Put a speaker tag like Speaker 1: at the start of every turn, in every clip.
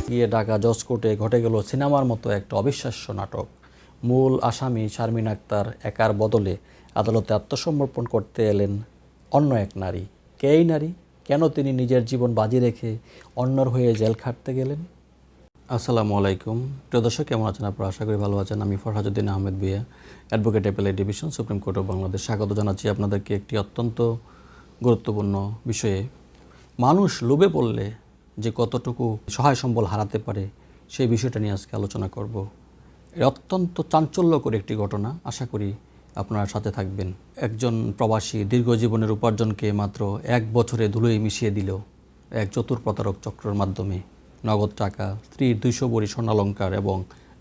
Speaker 1: গিয়ে ঢাকা জজ কোর্টে ঘটে গেল সিনেমার মতো একটা অবিশ্বাস্য নাটক। মূল আসামি শারমিন আক্তার একার বদলে আদালতে আত্মসমর্পণ করতে এলেন অন্য এক নারী। কে এই নারী? কেন তিনি নিজের জীবন বাজি রেখে অন্যর হয়ে জেল খাটতে গেলেন? আসসালামু আলাইকুম প্রিয় দর্শক, কেমন আছেন আপনারা? আশা করি ভালো আছেন। আমি Farhajuddin Ahmed Bhuiyan, advocate appellate division, supreme court of Bangladesh. স্বাগত জানাচ্ছি আপনাদেরকে একটি অত্যন্ত গুরুত্বপূর্ণ বিষয়ে। মানুষ লোভে পড়লে যে কতটুকু সহায় সম্বল হারাতে পারে সেই বিষয়টা নিয়ে আজকে আলোচনা করব। এর অত্যন্ত চাঞ্চল্যকর একটি ঘটনা, আশা করি আপনারা সাথে থাকবেন। একজন প্রবাসী দীর্ঘ জীবনের উপার্জনকে মাত্র 1 বছরে ধুলোয় মিশিয়ে দিল এক চতুর প্রতারক চক্রের মাধ্যমে। নগদ টাকা, স্ত্রীর 200 ভরি স্বর্ণালংকার এবং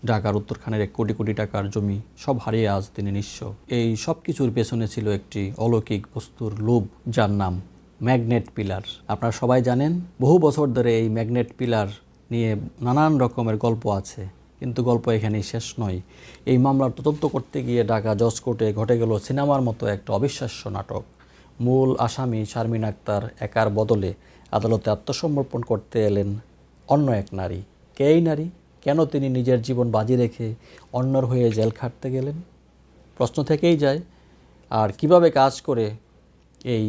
Speaker 1: ঢাকার উত্তরখানের 1 কোটি কোটি টাকার জমি সব হারিয়ে আজ তিনি নিঃস্ব। এই সব কিছুর পেছনে ছিল একটি অলৌকিক বস্তুর লোভ, যার নাম ম্যাগনেট পিলার। আপনারা সবাই জানেন, বহু বছর ধরে এই ম্যাগনেট পিলার নিয়ে নানান রকমের গল্প আছে, কিন্তু গল্প এখানেই শেষ নয়। এই মামলার তদন্ত করতে গিয়ে ঢাকা জজ কোর্টে ঘটে গেল সিনেমার মতো একটা অবিশ্বাস্য নাটক। মূল আসামি শারমিন আক্তার একার বদলে আদালতে আত্মসমর্পণ করতে এলেন অন্য এক নারী। কে এই নারী? কেন তিনি নিজের জীবন বাজি রেখে অন্যর হয়ে জেল খাটতে গেলেন? প্রশ্ন থেকেই যায়। আর কিভাবে কাজ করে এই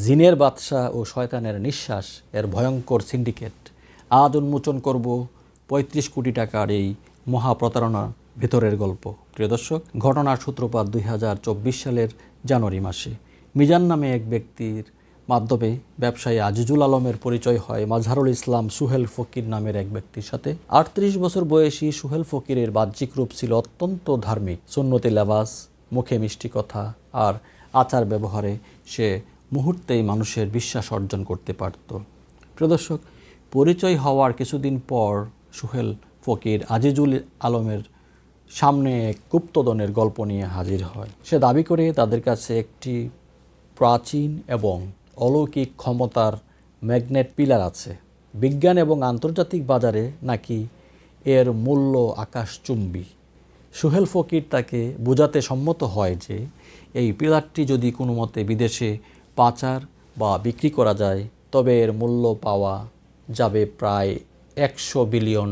Speaker 1: জিনের বাদশা ও শয়তানের নিঃশ্বাস এর ভয়ঙ্কর সিন্ডিকেট, আজ উন্মোচন করব 35 কোটি টাকার এই মহাপ্রতারণার ভেতরের গল্প। প্রিয় দর্শক, ঘটনার সূত্রপাত 2024 সালের জানুয়ারি মাসে। মিজান নামে এক ব্যক্তির মাধ্যমে ব্যবসায়ী আজিজুল আলমের পরিচয় হয় মাজহারুল ইসলাম সুহেল ফকির নামের এক ব্যক্তির সাথে। 38 বছর বয়সী সুহেল ফকিরের বাহ্যিক রূপ ছিল অত্যন্ত ধার্মিক। সুন্নতি লেবাস, মুখে মিষ্টি কথা আর আচার ব্যবহারে সে মুহূর্তেই মানুষের বিশ্বাস অর্জন করতে পারত। প্রিয় দর্শক, পরিচয় হওয়ার কিছুদিন পর সুহেল ফকির আজিজুল আলমের সামনে এক গুপ্তধনের গল্প নিয়ে হাজির হয়। সে দাবি করে তাদের কাছে একটি প্রাচীন এবং অলৌকিক ক্ষমতার ম্যাগনেট পিলার আছে। বিজ্ঞান এবং আন্তর্জাতিক বাজারে নাকি এর মূল্য আকাশচুম্বী। সুহেল ফকির তাকে বোঝাতে সম্মত হয় যে এই পিলারটি যদি কোনো মতে বিদেশে পাচার বা বিক্রি করা যায় তবে এর মূল্য পাওয়া যাবে প্রায় $100 বিলিয়ন।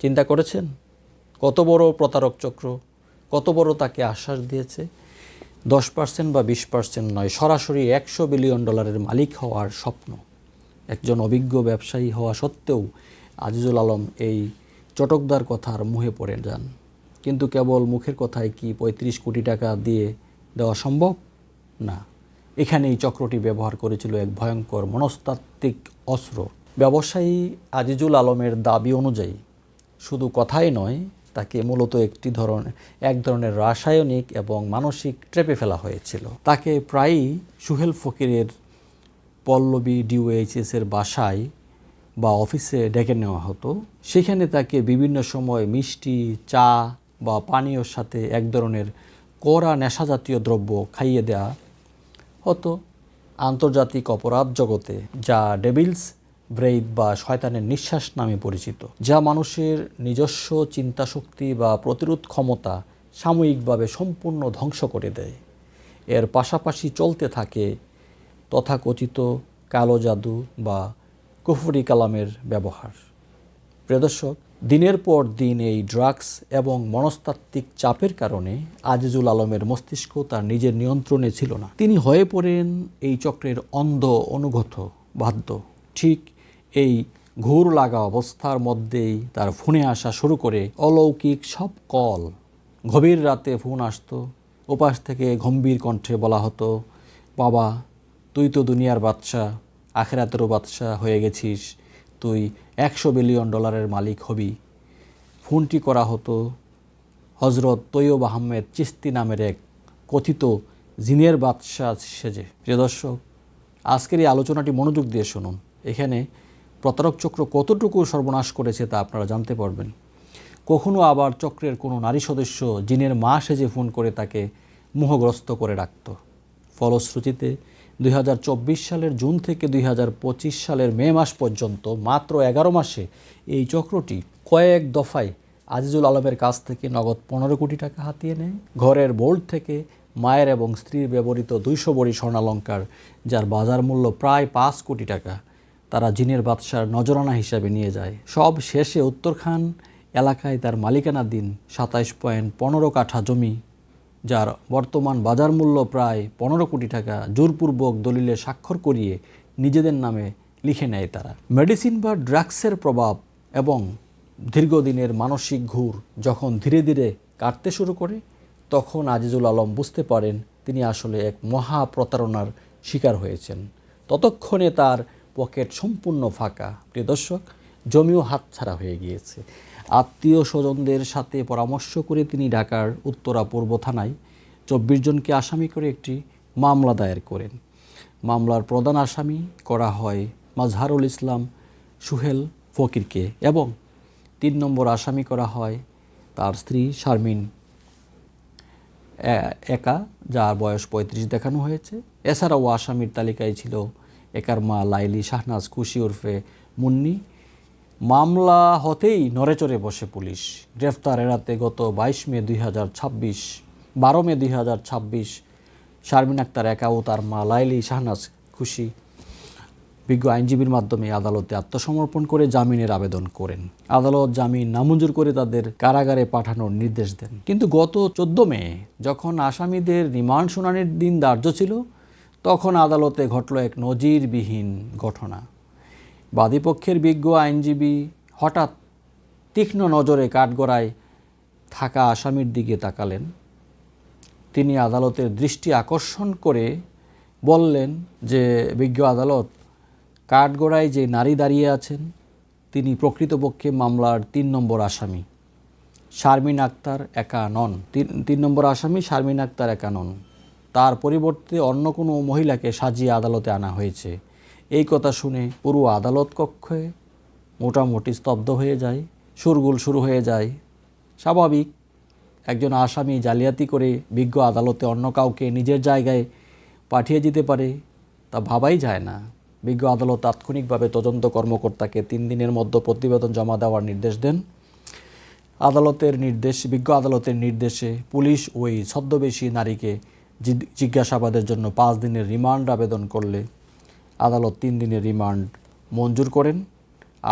Speaker 1: চিন্তা করেছেন কত বড় প্রতারক চক্র, কত বড় তাকে আশ্বাস দিয়েছে? 10% বা 20% নয়, সরাসরি $100 বিলিয়ন মালিক হওয়ার স্বপ্ন। একজন অভিজ্ঞ ব্যবসায়ী হওয়া সত্ত্বেও আজিজুল আলম এই চটকদার কথার মুহে পড়ে যান। কিন্তু কেবল মুখের কথায় কি 35 কোটি টাকা দিয়ে দেওয়া সম্ভব? না, এখানেই চক্রটি ব্যবহার করেছিল এক ভয়ঙ্কর মনস্তাত্ত্বিক অস্ত্র। ব্যবসায়ী আজিজুল আলমের দাবি অনুযায়ী শুধু কথাই নয়, তাকে মূলত এক ধরনের রাসায়নিক এবং মানসিক ট্র্যাপে ফেলা হয়েছিল। তাকে প্রায়ই সুহেল ফকিরের পল্লবী ডিওএইচএসের বাসায় বা অফিসে ডেকে নেওয়া হতো। সেখানে তাকে বিভিন্ন সময় মিষ্টি, চা বা পানীয়র সাথে এক ধরনের কড়া নেশাজাতীয় দ্রব্য খাইয়ে দেওয়া হতো। আন্তর্জাতিক অপরাধ জগতে যা ডেভিলস ব্রেইথ বা শয়তানের নিঃশ্বাস নামে পরিচিত, যা মানুষের নিজস্ব চিন্তাশক্তি বা প্রতিরোধ ক্ষমতা সাময়িকভাবে সম্পূর্ণ ধ্বংস করে দেয়। এর পাশাপাশি চলতে থাকে তথাকথিত কালো জাদু বা কুফরি কালামের ব্যবহার। প্রিয় দর্শক, দিনের পর দিন এই ড্রাগস এবং মনস্তাত্ত্বিক চাপের কারণে আজিজুল আলমের মস্তিষ্ক তার নিজের নিয়ন্ত্রণে ছিল না। তিনি হয়ে পড়েন এই চক্রের অন্ধ অনুগত বাধ্য। ঠিক এই ঘোর লাগা অবস্থার মধ্যেই তার ফোনে আসা শুরু করে অলৌকিক সব কল। গভীর রাতে ফোন আসতো, ওপাশ থেকে গম্ভীর কণ্ঠে বলা হতো, বাবা তুই তো দুনিয়ার বাদশা, আখেরাতেরও বাদশা হয়ে গেছিস, তুই $100 বিলিয়ন মালিক হবি। ফোনটি করা হতো হজরত তৈয়ব আহমেদ চিস্তি নামের এক কথিত জিনের বাদশা সেজে। প্রিয় দর্শক, আজকের এই আলোচনাটি মনোযোগ দিয়ে শুনুন। এখানে প্রতারক চক্র কতটুকু সর্বনাশ করেছে তা আপনারা জানতে পারবেন। কখনো আবার চক্রের কোনো নারী সদস্য জিনের মা সেজে ফোন করে তাকে মোহগ্রস্ত করে রাখত। ফলশ্রুতিতে 2024 সালের জুন থেকে 2025 সালের মে মাস পর্যন্ত মাত্র 11 মাসে এই চক্রটি কয়েক দফায় আজিজুল আলমের কাছ থেকে নগদ 15 কোটি টাকা হাতিয়ে নেয়। ঘরের বোল্ট থেকে মায়ের এবং স্ত্রীর ব্যবহৃত 200 ভরি স্বর্ণালংকার, যার বাজার মূল্য প্রায় 5 কোটি টাকা, তারা জিনের বাদশার নজরানা হিসাবে নিয়ে যায়। সব শেষে উত্তরখান এলাকায় তার মালিকানাধীন 27.15 কাঠা জমি, যার বর্তমান বাজার মূল্য প্রায় 15 কোটি টাকা, জোরপূর্বক দলিলে স্বাক্ষর করিয়ে নিজেদের নামে লিখে নেয় তারা। মেডিসিন বা ড্রাগসের প্রভাব এবং দীর্ঘদিনের মানসিক ঘুর যখন ধীরে ধীরে কাটতে শুরু করে, তখন আজিজুল আলম বুঝতে পারেন তিনি আসলে এক মহা প্রতারণার শিকার হয়েছেন। ততক্ষণে তার পকেট সম্পূর্ণ ফাঁকা। প্রিয় দর্শক, জমিও হাতছাড়া হয়ে গিয়েছে। আত্মীয় স্বজনদের সাথে পরামর্শ করে তিনি ঢাকার উত্তরা পূর্ব থানায় 24 জনকে আসামি করে একটি মামলা দায়ের করেন। মামলার প্রধান আসামি করা হয় মাজহারুল ইসলাম সুহেল ফকিরকে এবং 3 নম্বর আসামি করা হয় তার স্ত্রী শারমিন একা, যার বয়স 35 দেখানো হয়েছে। এছাড়াও আসামির তালিকায় ছিল একার মা লাইলি শাহনাজ খুশি ওরফে মুন্নি। মামলা হতেই নড়েচড়ে বসে পুলিশ। গ্রেফতার এড়াতে গত 12 মে 2026 শারমিন আক্তার একা ও তার মা লাইলি শাহনাজ খুশি বিজ্ঞ আইনজীবীর মাধ্যমে আদালতে আত্মসমর্পণ করে জামিনের আবেদন করেন। আদালত জামিন নামঞ্জুর করে তাদের কারাগারে পাঠানোর নির্দেশ দেন। কিন্তু গত 14 মে যখন আসামিদের রিমান্ড শুনানির দিন ধার্য ছিল, তখন আদালতে ঘটল এক নজিরবিহীন ঘটনা। বাদীপক্ষের বিজ্ঞ আইনজীবী হঠাৎ তীক্ষ্ণ নজরে কাঠগড়ায় থাকা আসামির দিকে তাকালেন। তিনি আদালতের দৃষ্টি আকর্ষণ করে বললেন যে, বিজ্ঞ আদালত, কাঠগড়ায় যে নারী দাঁড়িয়ে আছেন তিনি প্রকৃতপক্ষে মামলার 3 নম্বর আসামি শারমিন আক্তার একা নন। 3 নম্বর আসামি শারমিন আক্তার একা নন, তার পরিবর্তে অন্য কোনো মহিলাকে সাজিয়ে আদালতে আনা হয়েছে। এই কথা শুনে পুরো আদালত কক্ষে মোটামুটি স্তব্ধ হয়ে যায়, শোরগোল শুরু হয়ে যায়। স্বাভাবিক, একজন আসামি জালিয়াতি করে বিজ্ঞ আদালতে অন্য কাউকে নিজের জায়গায় পাঠিয়ে দিতে পারে, তা ভাবাই যায় না। বিজ্ঞ আদালত তাৎক্ষণিকভাবে তদন্ত কর্মকর্তাকে 3 দিনের মধ্যে প্রতিবেদন জমা দেওয়ার নির্দেশ দেন। বিজ্ঞ আদালতের নির্দেশে পুলিশ ওই ছদ্মবেশী নারীকে জিজ্ঞাসাবাদের জন্য 5 দিনের রিমান্ড আবেদন করলে আদালত 3 দিনের রিমান্ড মঞ্জুর করেন।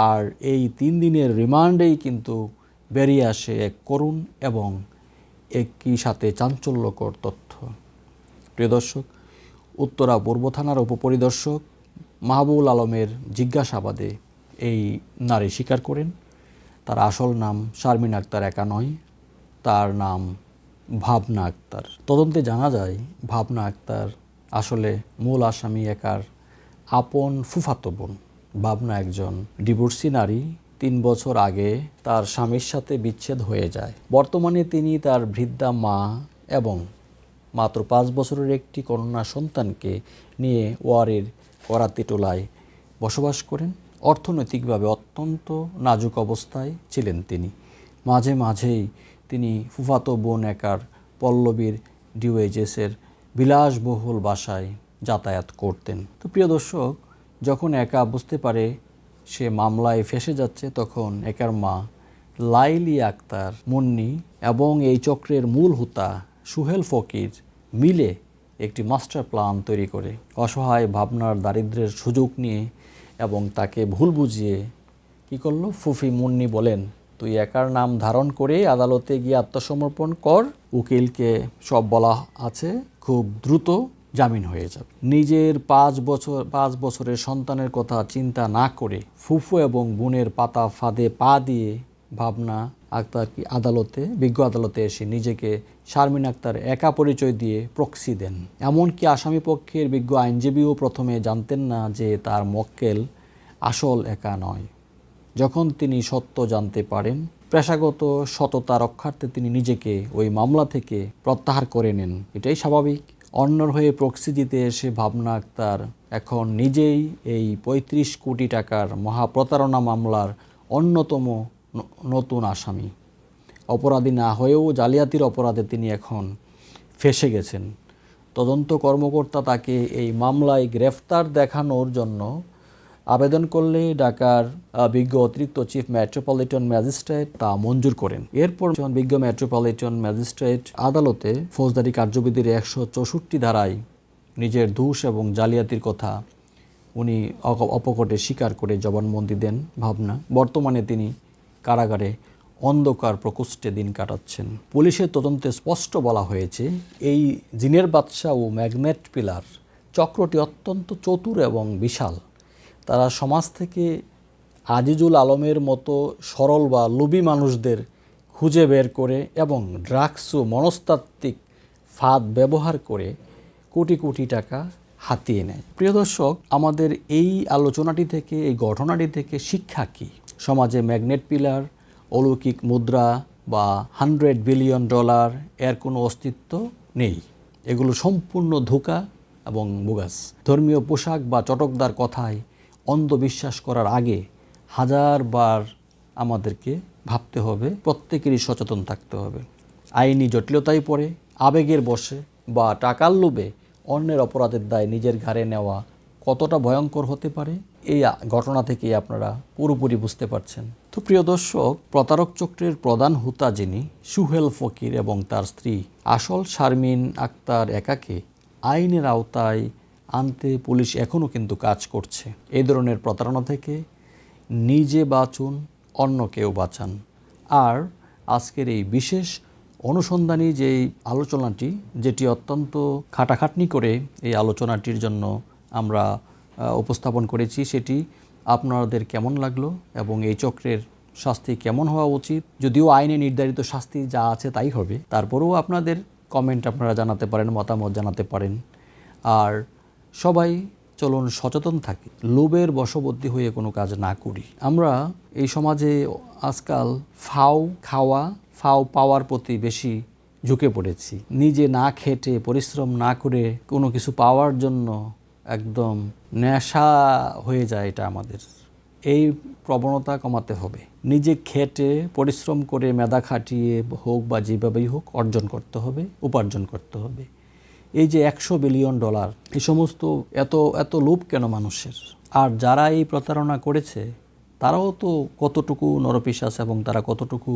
Speaker 1: আর এই 3 দিনের রিমান্ডেই কিন্তু বেরিয়ে আসে এক করুণ এবং একই সাথে চাঞ্চল্যকর তথ্য। প্রিয় দর্শক, উত্তরা পূর্ব থানার উপপরিদর্শক মাহবুবুল আলমের জিজ্ঞাসাবাদে এই নারী স্বীকার করেন তার আসল নাম শারমিন আক্তার একা নয়, তার নাম ভাবনা আক্তার। তদন্তে জানা যায় ভাবনা আক্তার আসলে মূল আসামি একার আপন ফুফাতো বোন। ভাবনা একজন ডিভোর্সি নারী। 3 বছর আগে তার স্বামীর সাথে বিচ্ছেদ হয়ে যায়। বর্তমানে তিনি তার বৃদ্ধা মা এবং মাত্র 5 বছরের একটি কন্যা সন্তানকে নিয়ে ওয়ারের করাতিটোলায় বসবাস করেন। অর্থনৈতিকভাবে অত্যন্ত নাজুক অবস্থায় ছিলেন তিনি। মাঝে মাঝেই তিনি ফুফাতো বোন একার পল্লবীর ডিওএইচএসের বিলাসবহুল বাসায় যাতায়াত করতেন। তো প্রিয় দর্শক, যখন একা বুঝতে পারে সে মামলায় ফেঁসে যাচ্ছে, তখন একার মা লাইলি আক্তার মুন্নি এবং এই চক্রের মূল হোতা সুহেল ফকির মিলে একটি মাস্টার প্ল্যান তৈরি করে অসহায় ভাবনার দারিদ্র্যের সুযোগ নিয়ে এবং তাকে ভুল বুঝিয়ে কী করলো, ফুফি মুন্নি বলেন, তুই একার নাম ধারণ করে আদালতে গিয়ে আত্মসমর্পণ কর, উকিলকে সব বলা আছে, খুব দ্রুত জামিন হয়ে যাবে। নিজের 5 বছরের সন্তানের কথা চিন্তা না করে ফুফু এবং বোনের পাতা ফাঁদে পা দিয়ে ভাবনা আক্তার বিজ্ঞ আদালতে এসে নিজেকে শারমিন আক্তার একা পরিচয় দিয়ে প্রক্সি দেন। এমনকি আসামি পক্ষের বিজ্ঞ আইনজীবীও প্রথমে জানতেন না যে তার মক্কেল আসল একা নয়। যখন তিনি সত্য জানতে পারেন, পেশাগত সততা রক্ষার্থে তিনি নিজেকে ওই মামলা থেকে প্রত্যাহার করে নেন। এটাই স্বাভাবিক। অন্যর হয়ে প্রক্সি দিতে এসে ভাবনা আক্তার এখন নিজেই এই 35 কোটি টাকার মহাপ্রতারণা মামলার অন্যতম নতুন আসামি। অপরাধী না হয়েও জালিয়াতির অপরাধে তিনি এখন ফেঁসে গেছেন। তদন্ত কর্মকর্তা তাকে এই মামলায় গ্রেফতার দেখানোর জন্য আবেদন করলে ঢাকার বিজ্ঞ অতিরিক্ত চিফ মেট্রোপলিটন ম্যাজিস্ট্রেট তা মঞ্জুর করেন। এরপর বিজ্ঞ মেট্রোপলিটন ম্যাজিস্ট্রেট আদালতে ফৌজদারি কার্যবিধির 164 ধারায় নিজের দোষ এবং জালিয়াতির কথা উনি অপকটে স্বীকার করে জবানবন্দি দেন ভাবনা। বর্তমানে তিনি কারাগারে অন্ধকার প্রকোষ্ঠে দিন কাটাচ্ছেন। পুলিশের তদন্তে স্পষ্ট বলা হয়েছে এই জিনের বাদশা ও ম্যাগনেট পিলার চক্রটি অত্যন্ত চতুর এবং বিশাল। তারা সমাজ থেকে আজিজুল আলমের মতো সরল বা লোভী মানুষদের খুঁজে বের করে এবং ড্রাগস ও মনস্তাত্ত্বিক ফাঁদ ব্যবহার করে কোটি কোটি টাকা হাতিয়ে নেয়। প্রিয় দর্শক, আমাদের এই আলোচনাটি থেকে, এই ঘটনাটি থেকে শিক্ষা কী? সমাজে ম্যাগনেট পিলার, অলৌকিক মুদ্রা বা $100 বিলিয়ন এর কোনো অস্তিত্ব নেই। এগুলো সম্পূর্ণ ধোঁকা এবং বোগাস। ধর্মীয় পোশাক বা চটকদার কথায় অন্ধবিশ্বাস করার আগে হাজারবার আমাদেরকে ভাবতে হবে, প্রত্যেকেরই সচেতন থাকতে হবে। আইনি জটিলতায় পড়ে আবেগের বশে বা টাকার লোভে অন্যের অপরাধের দায় নিজের ঘাড়ে নেওয়া কতটা ভয়ঙ্কর হতে পারে এই ঘটনা থেকেই আপনারা পুরোপুরি বুঝতে পারছেন। তো প্রিয় দর্শক, প্রতারক চক্রের প্রধান হুতা যিনি সুহেল ফকির এবং তার স্ত্রী আসল শারমিন আক্তার একাকে আইনের আওতায় আনতে পুলিশ এখনও কিন্তু কাজ করছে। এই ধরনের প্রতারণা থেকে নিজে বাঁচুন, অন্যকেও বাঁচান। আর আজকের এই বিশেষ অনুসন্ধানী যেই আলোচনাটি, যেটি অত্যন্ত খাটাখাটনি করে এই আলোচনাটির জন্য আমরা উপস্থাপন করেছি, সেটি আপনাদের কেমন লাগলো এবং এই চক্রের শাস্তি কেমন হওয়া উচিত? যদিও আইনে নির্ধারিত শাস্তি যা আছে তাই হবে, তারপরেও আপনাদের কমেন্ট আপনারা জানাতে পারেন, মতামত জানাতে পারেন। আর সবাই চলুন সচেতন থাকি, লোভের বশবর্তী হয়ে কোনো কাজ না করি। আমরা এই সমাজে আজকাল ফাও খাওয়া, ফাও পাওয়ার প্রতি বেশি ঝুঁকে পড়েছি। নিজে না খেটে, পরিশ্রম না করে কোনো কিছু পাওয়ার জন্য একদম নেশা হয়ে যায় এটা আমাদের। এই প্রবণতা কমাতে হবে। নিজে খেটে পরিশ্রম করে মেধা খাটিয়ে হোক বা যেভাবেই হোক অর্জন করতে হবে, উপার্জন করতে হবে। এই যে $100 বিলিয়ন, এই সমস্ত এত লোভ কেন মানুষের? আর যারা এই প্রতারণা করেছে তারাও তো কতটুকু নরপিশাচ এবং তারা কতটুকু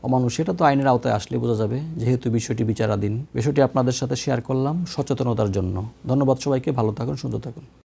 Speaker 1: অমানুষ, সেটা তো আইনের আওতায় আসলে বোঝা যাবে, যেহেতু বিষয়টি বিচারাধীন। বিষয়টি আপনাদের সাথে শেয়ার করলাম সচেতনতার জন্য। ধন্যবাদ সবাইকে। ভালো থাকুন, সুন্দর থাকুন।